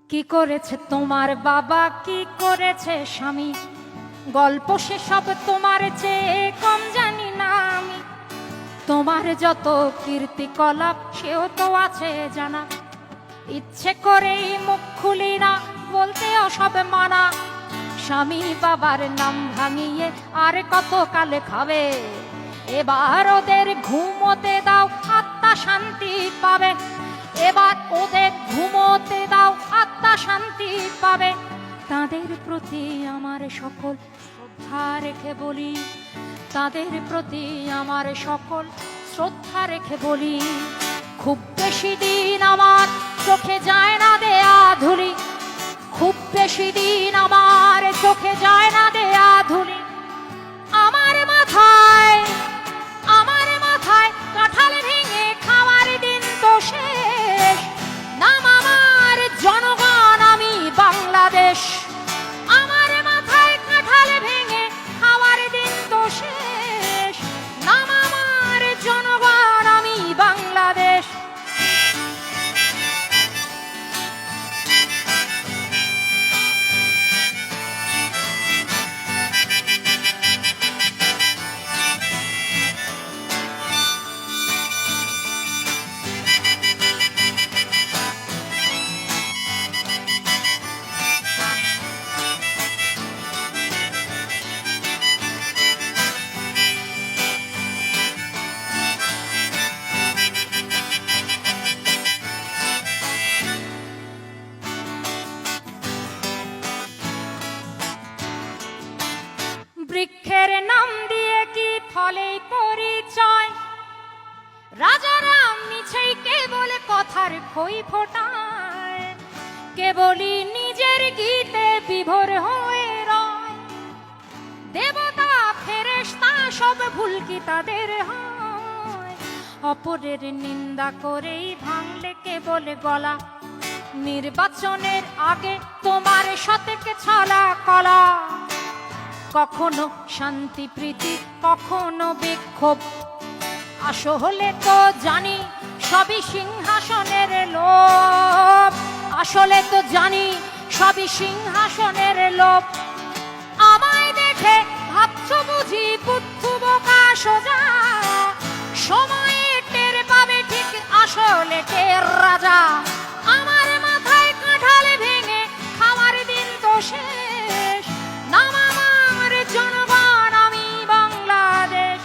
কি করেছে তোমার বাবা, কি করেছে স্বামী, গল্প সেসব তোমার চেয়ে কম জানি না আমি। তোমার যত কীর্তিকলাপ সেও তো আছে জানা, ইচ্ছে করেই মুখ খুলি না, বলতেও সব মানা। স্বামী বাবার নাম ভাঙিয়ে আর কত কালে খাবে, এবার ওদের ঘুমোতে দাও, আত্মা শান্তি পাবে। এবার ওদের ঘুমোতে দাও, আত্মা শান্তি পাবে। তাদের প্রতি আমার সকল শ্রদ্ধা রেখে বলি, তাদের প্রতি আমার সকল শ্রদ্ধা রেখে বলি, খুব বেশি দিন আমার চোখে যায় না দেয়া ধুলি, খুব বেশি দিন আমার চোখে যায় না দেয়া ধুলি। আমার মাথায় কাঁঠাল ভেঙে খাওয়ার দিন তো শেষ, নাম আমার জনগণ, আমি বাংলাদেশ। আমার মাথায় কাঁঠাল ভেঙে খাওয়ার দিন তো শেষ, নাম আমার জনগণ, আমি বাংলাদেশ। বৃক্ষের নাম দিয়ে কি ফলে পরিচয়, রাজারা মিছেই কেবল কথার খই ফোটায়, কেবলই নিজের গীতে বিভোর হয়ে রয়। দেবতা ফেরেশতা সব ভুল কি তাদের হয়, অপরের নিন্দা করেই ভাঙলে কেবল গলা। নির্বাচনের আগে তোমার সতেকে ছলা কলা, কখনো শান্তি প্রীতি, কখনো বিক্ষোভ। আসলে তো জানি সবই সিংহাসনের লোভ, আসলে তো জানি সবই সিংহাসনের লোভ। আমায় দেখে ভাবছো বুঝি বুদ্ধু বোকা সোজা, সময়ে টের পাবে ঠিক আসলে কে রাজা। আমার মাথায় কাঁঠাল ভেঙে খাওয়ার দিন তো শেষ, নাম আমার জনগণ, আমি বাংলাদেশ।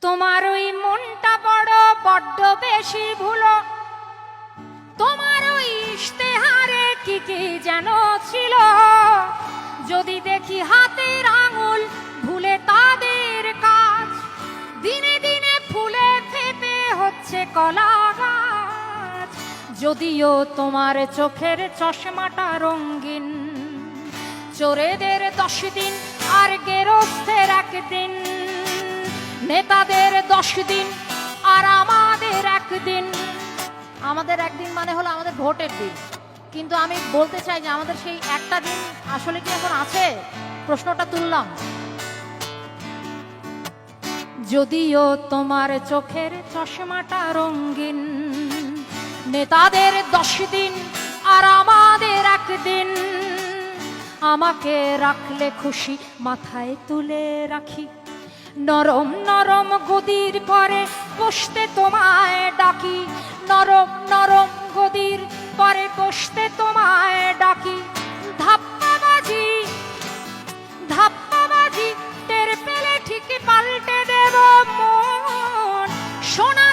তোমার ওই মনটা বড্ড বেশি ভুলো, তোমার ওই ইশতেহারে কি কি যেন ছিল। যদি দেখি হাতের আঙুল ভুলে তাদের কাজ, দিনে দিনে ফুলে ফেপে হচ্ছে কলা গাছ। যদিও তোমার চোখের চশমাটা রঙিন, চোরেদের 10 দিন আর গেরস্থের 1 দিন, নেতাদের 10 দিন আর আমাদের 1 দিন। আমাদের 1 দিন মানে হলো আমাদের ভোটের দিন, কিন্তু আমি বলতে চাই যে আমাদের সেই একটা দিন আসলে কি এখন আছে, প্রশ্নটা তুললাম। যদিও তোমার চোখের চশমাটা রঙিন, নেতাদের 10 দিন আর আমাদের 1 দিন। আমাকে রাখলে খুশি, মাথায় তুলে রাখি, নরম নরম গদির পরে বসতে তোমায় ডাকি, নরম নরম গদির পরে বসতে তোমায় ডাকি। ধাপ্পাবাজি টের পেলে ঠিক পাল্টে দেব মন, সোনা